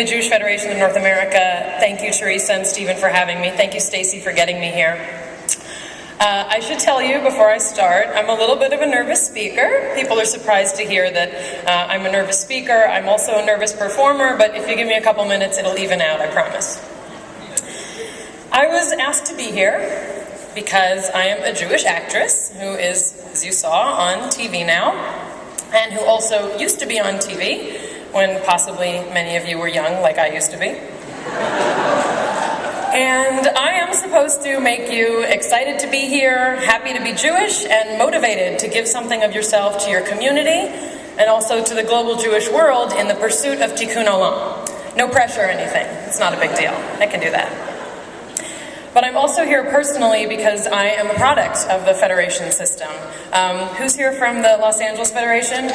the Jewish Federation of North America. Thank you, Teresa and Stephen, for having me. Thank you, Stacy, for getting me here. I should tell you before I start, I'm a little bit of a nervous speaker. People are surprised to hear that I'm a nervous speaker. I'm also a nervous performer, but if you give me a couple minutes, it'll even out, I promise. I was asked to be here because I am a Jewish actress who is, as you saw, on TV now, and who also used to be on TV when possibly many of you were young, like I used to be. And I am supposed to make you excited to be here, happy to be Jewish, and motivated to give something of yourself to your community, and also to the global Jewish world in the pursuit of Tikkun Olam. No pressure or anything. It's not a big deal. I can do that. But I'm also here personally because I am a product of the Federation system. Who's here from the Los Angeles Federation?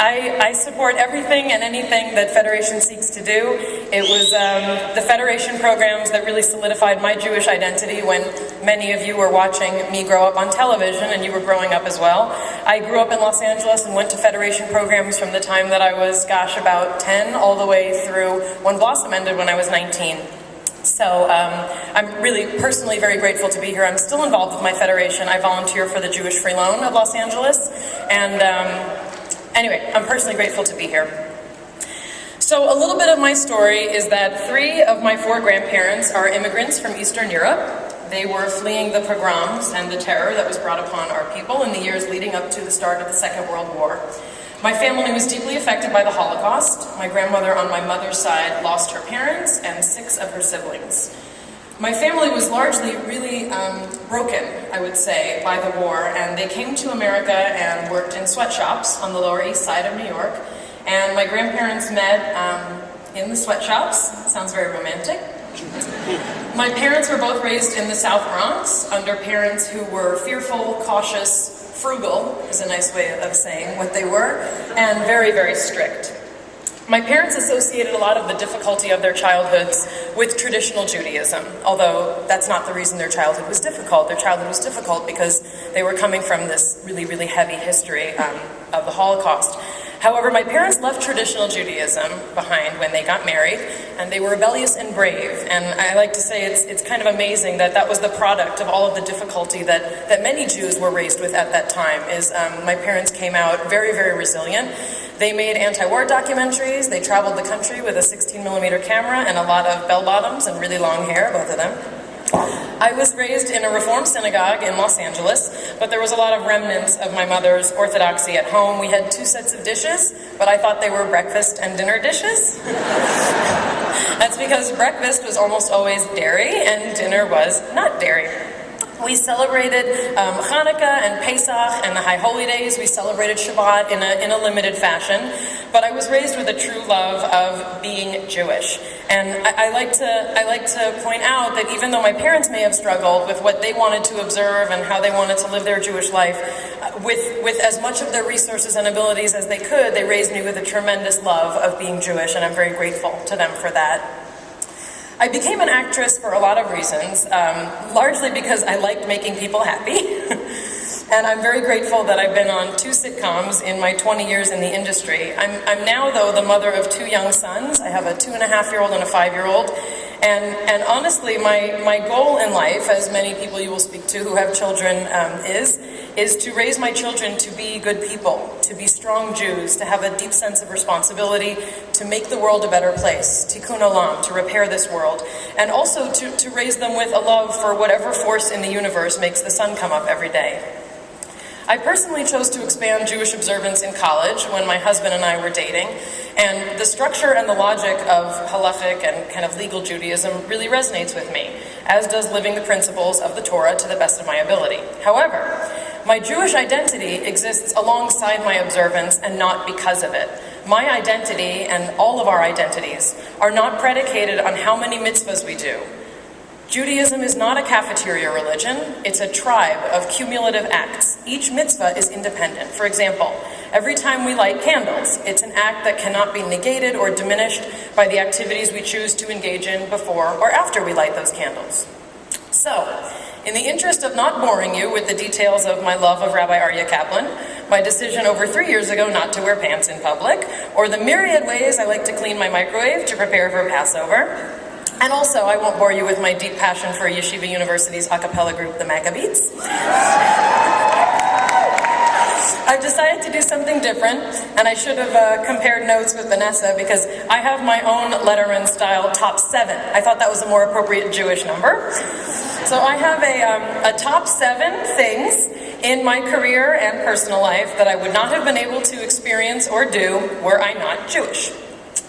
I support everything and anything that Federation seeks to do. It was the Federation programs that really solidified my Jewish identity when many of you were watching me grow up on television, and you were growing up as well. I grew up in Los Angeles and went to Federation programs from the time that I was, about 10, all the way through when Blossom ended when I was 19. So I'm really personally very grateful to be here. I'm still involved with my Federation. I volunteer for the Jewish Free Loan of Los Angeles, and anyway, I'm personally grateful to be here. So a little bit of my story is that 3 of my 4 grandparents are immigrants from Eastern Europe. They were fleeing the pogroms and the terror that was brought upon our people in the years leading up to the start of the Second World War. My family was deeply affected by the Holocaust. My grandmother on my mother's side lost her parents and 6 of her siblings. My family was largely really broken, I would say, by the war, and they came to America and worked in sweatshops on the Lower East Side of New York. And my grandparents met in the sweatshops. Sounds very romantic. My parents were both raised in the South Bronx under parents who were fearful, cautious, frugal, is a nice way of saying what they were, and very, very strict. My parents associated a lot of the difficulty of their childhoods with traditional Judaism, although that's not the reason their childhood was difficult. Their childhood was difficult because they were coming from this really, really heavy history of the Holocaust. However, my parents left traditional Judaism behind when they got married, and they were rebellious and brave. And I like to say it's kind of amazing that that was the product of all of the difficulty that many Jews were raised with at that time, is my parents came out very, very resilient. They made anti-war documentaries. They traveled the country with a 16mm camera and a lot of bell-bottoms and really long hair, both of them. I was raised in a Reform synagogue in Los Angeles, but there was a lot of remnants of my mother's orthodoxy at home. We had 2 sets of dishes, but I thought they were breakfast and dinner dishes. That's because breakfast was almost always dairy and dinner was not dairy. We celebrated Hanukkah and Pesach and the High Holy Days. We celebrated Shabbat in a limited fashion. But I was raised with a true love of being Jewish. And I like to point out that even though my parents may have struggled with what they wanted to observe and how they wanted to live their Jewish life, with as much of their resources and abilities as they could, they raised me with a tremendous love of being Jewish, and I'm very grateful to them for that. I became an actress for a lot of reasons, largely because I liked making people happy. And I'm very grateful that I've been on 2 sitcoms in my 20 years in the industry. I'm now, though, the mother of 2 young sons. I have a 2.5-year-old and a 5-year-old. And honestly, my goal in life, as many people you will speak to who have children is to raise my children to be good people, to be strong Jews, to have a deep sense of responsibility, to make the world a better place, tikkun olam, to repair this world, and also to raise them with a love for whatever force in the universe makes the sun come up every day. I personally chose to expand Jewish observance in college when my husband and I were dating, and the structure and the logic of halachic and kind of legal Judaism really resonates with me, as does living the principles of the Torah to the best of my ability. However, my Jewish identity exists alongside my observance and not because of it. My identity, and all of our identities, are not predicated on how many mitzvahs we do. Judaism is not a cafeteria religion, it's a tribe of cumulative acts. Each mitzvah is independent. For example, every time we light candles, it's an act that cannot be negated or diminished by the activities we choose to engage in before or after we light those candles. So, in the interest of not boring you with the details of my love of Rabbi Aryeh Kaplan, my decision over 3 years ago not to wear pants in public, or the myriad ways I like to clean my microwave to prepare for Passover. And also, I won't bore you with my deep passion for Yeshiva University's a cappella group, the Maccabees. I've decided to do something different, and I should have compared notes with Vanessa because I have my own Letterman-style top 7. I thought that was a more appropriate Jewish number. So I have a top 7 things in my career and personal life that I would not have been able to experience or do were I not Jewish.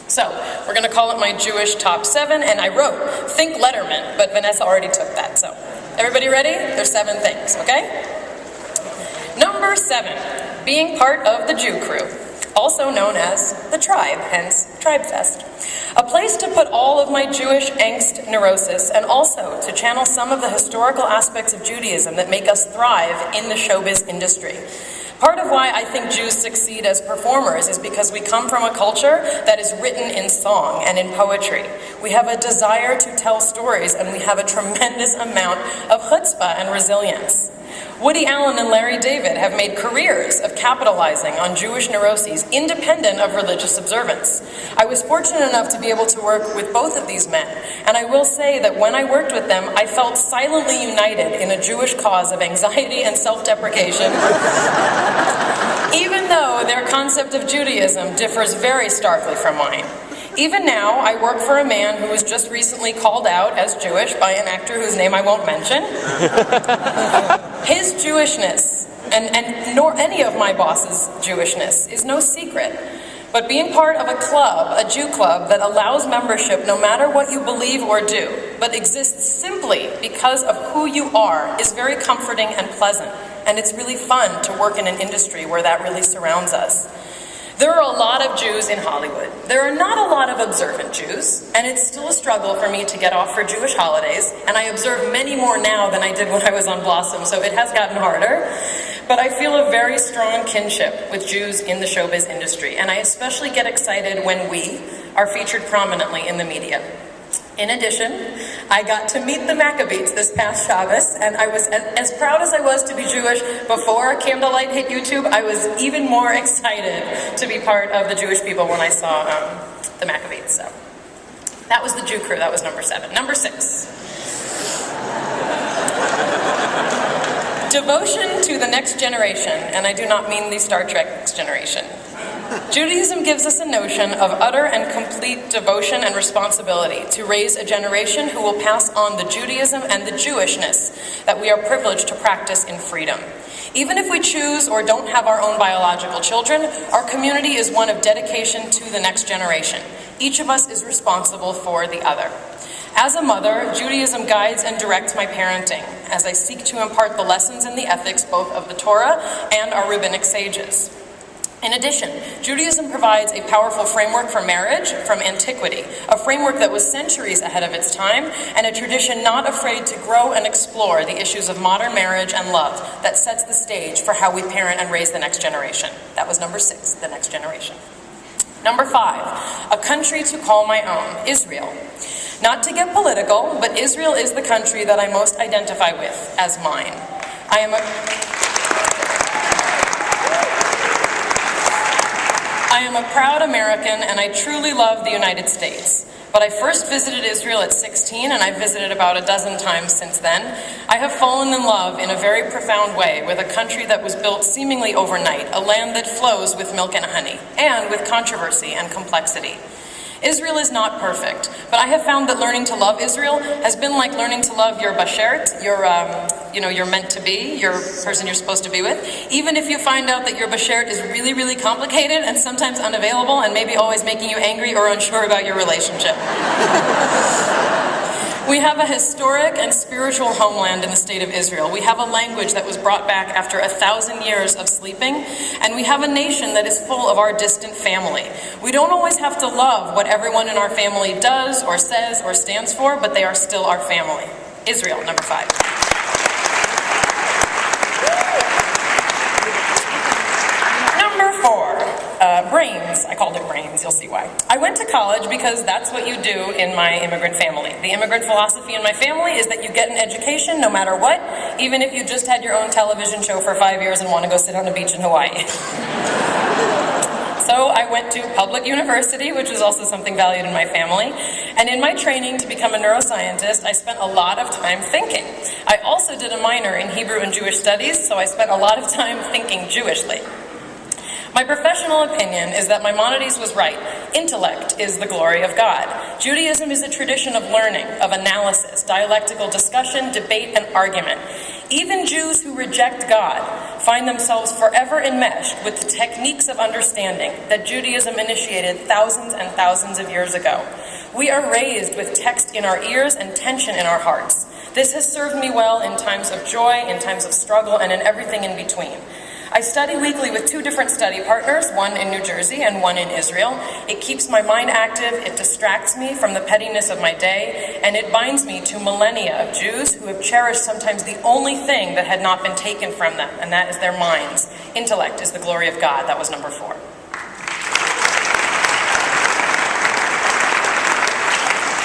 So, we're going to call it my Jewish top 7, and I wrote, think Letterman, but Vanessa already took that, so. Everybody ready? There's 7 things, okay? Number 7, being part of the Jew crew, also known as the tribe, hence Tribe Fest. A place to put all of my Jewish angst, neurosis, and also to channel some of the historical aspects of Judaism that make us thrive in the showbiz industry. Part of why I think Jews succeed as performers is because we come from a culture that is written in song and in poetry. We have a desire to tell stories, and we have a tremendous amount of chutzpah and resilience. Woody Allen and Larry David have made careers of capitalizing on Jewish neuroses independent of religious observance. I was fortunate enough to be able to work with both of these men, and I will say that when I worked with them, I felt silently united in a Jewish cause of anxiety and self-deprecation, even though their concept of Judaism differs very starkly from mine. Even now, I work for a man who was just recently called out as Jewish by an actor whose name I won't mention. His Jewishness, and nor any of my boss's Jewishness, is no secret. But being part of a club, a Jew club, that allows membership no matter what you believe or do, but exists simply because of who you are, is very comforting and pleasant. And it's really fun to work in an industry where that really surrounds us. There are a lot of Jews in Hollywood. There are not a lot of observant Jews, and it's still a struggle for me to get off for Jewish holidays, and I observe many more now than I did when I was on Blossom, so it has gotten harder. But I feel a very strong kinship with Jews in the showbiz industry, and I especially get excited when we are featured prominently in the media. In addition, I got to meet the Maccabees this past Shabbos, and I was as proud as I was to be Jewish before Candlelight hit YouTube. I was even more excited to be part of the Jewish people when I saw the Maccabees. So that was the Jew crew. That was number 7. Number 6. Devotion to the next generation, and I do not mean the Star Trek Next Generation. Judaism gives us a notion of utter and complete devotion and responsibility to raise a generation who will pass on the Judaism and the Jewishness that we are privileged to practice in freedom. Even if we choose or don't have our own biological children, our community is one of dedication to the next generation. Each of us is responsible for the other. As a mother, Judaism guides and directs my parenting as I seek to impart the lessons and the ethics both of the Torah and our rabbinic sages. In addition, Judaism provides a powerful framework for marriage from antiquity, a framework that was centuries ahead of its time, and a tradition not afraid to grow and explore the issues of modern marriage and love that sets the stage for how we parent and raise the next generation. That was number 6, the next generation. Number 5, a country to call my own, Israel. Not to get political, but Israel is the country that I most identify with as mine. I am a proud American, and I truly love the United States. But I first visited Israel at 16, and I've visited about a dozen times since then. I have fallen in love in a very profound way with a country that was built seemingly overnight, a land that flows with milk and honey, and with controversy and complexity. Israel is not perfect, but I have found that learning to love Israel has been like learning to love your bashert, your meant to be, your person you're supposed to be with. Even if you find out that your bashert is really, really complicated and sometimes unavailable and maybe always making you angry or unsure about your relationship. We have a historic and spiritual homeland in the state of Israel. We have a language that was brought back after 1,000 years of sleeping, and we have a nation that is full of our distant family. We don't always have to love what everyone in our family does or says or stands for, but they are still our family. Israel, number 5. Number 4, brains. I called it brains. you'll see why. I went to college because that's what you do in my immigrant family. The immigrant philosophy in my family is that you get an education no matter what, even if you just had your own television show for 5 years and want to go sit on a beach in Hawaii. So I went to public university, which was also something valued in my family. And in my training to become a neuroscientist, I spent a lot of time thinking. I also did a minor in Hebrew and Jewish studies, so I spent a lot of time thinking Jewishly. My professional opinion is that Maimonides was right. Intellect is the glory of God. Judaism is a tradition of learning, of analysis, dialectical discussion, debate, and argument. Even Jews who reject God find themselves forever enmeshed with the techniques of understanding that Judaism initiated thousands and thousands of years ago. We are raised with text in our ears and tension in our hearts. This has served me well in times of joy, in times of struggle, and in everything in between. I study weekly with 2 different study partners, one in New Jersey and one in Israel. It keeps my mind active, it distracts me from the pettiness of my day, and it binds me to millennia of Jews who have cherished sometimes the only thing that had not been taken from them, and that is their minds. Intellect is the glory of God. That was number 4.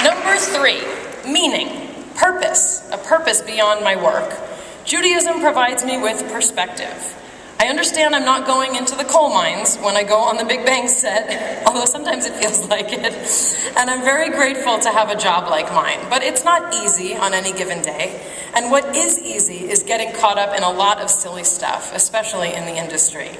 Number 3, meaning, purpose, a purpose beyond my work. Judaism provides me with perspective. I understand I'm not going into the coal mines when I go on the Big Bang set, although sometimes it feels like it, and I'm very grateful to have a job like mine. But it's not easy on any given day, and what is easy is getting caught up in a lot of silly stuff, especially in the industry.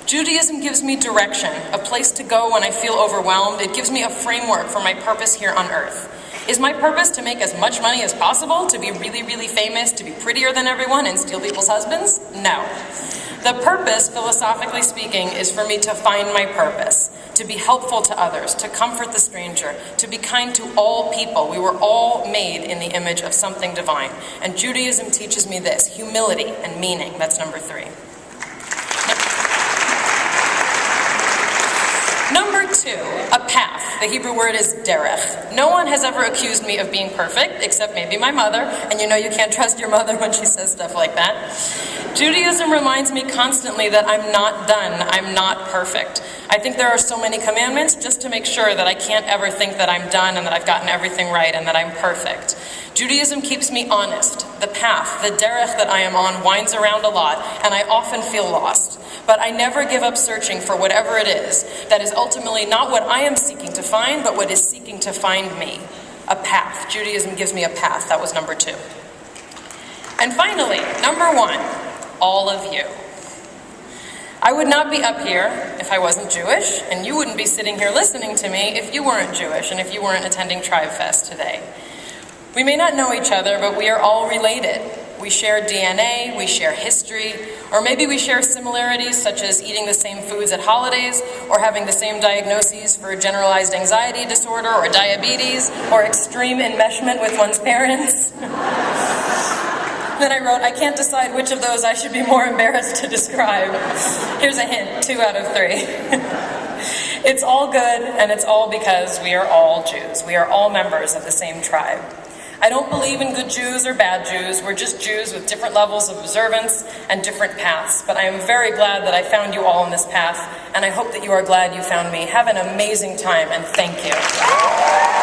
Judaism gives me direction, a place to go when I feel overwhelmed. It gives me a framework for my purpose here on earth. Is my purpose to make as much money as possible, to be really, really famous, to be prettier than everyone and steal people's husbands? No. The purpose, philosophically speaking, is for me to find my purpose, to be helpful to others, to comfort the stranger, to be kind to all people. We were all made in the image of something divine. And Judaism teaches me this, humility and meaning. That's number 3. Number 2, a path. The Hebrew word is derech. No one has ever accused me of being perfect, except maybe my mother, and you know you can't trust your mother when she says stuff like that. Judaism reminds me constantly that I'm not done, I'm not perfect. I think there are so many commandments just to make sure that I can't ever think that I'm done and that I've gotten everything right and that I'm perfect. Judaism keeps me honest. The path, the derech that I am on winds around a lot, and I often feel lost. But I never give up searching for whatever it is that is ultimately not what I am seeking to find, but what is seeking to find me. A path. Judaism gives me a path. That was number 2. And finally, number 1, all of you. I would not be up here if I wasn't Jewish, and you wouldn't be sitting here listening to me if you weren't Jewish and if you weren't attending Tribe Fest today. We may not know each other, but we are all related. We share DNA, we share history, or maybe we share similarities such as eating the same foods at holidays, or having the same diagnoses for generalized anxiety disorder or diabetes, or extreme enmeshment with one's parents. Then I wrote, I can't decide which of those I should be more embarrassed to describe. Here's a hint, 2 out of 3. It's all good, and it's all because we are all Jews. We are all members of the same tribe. I don't believe in good Jews or bad Jews. We're just Jews with different levels of observance and different paths. But I am very glad that I found you all on this path, and I hope that you are glad you found me. Have an amazing time, and thank you.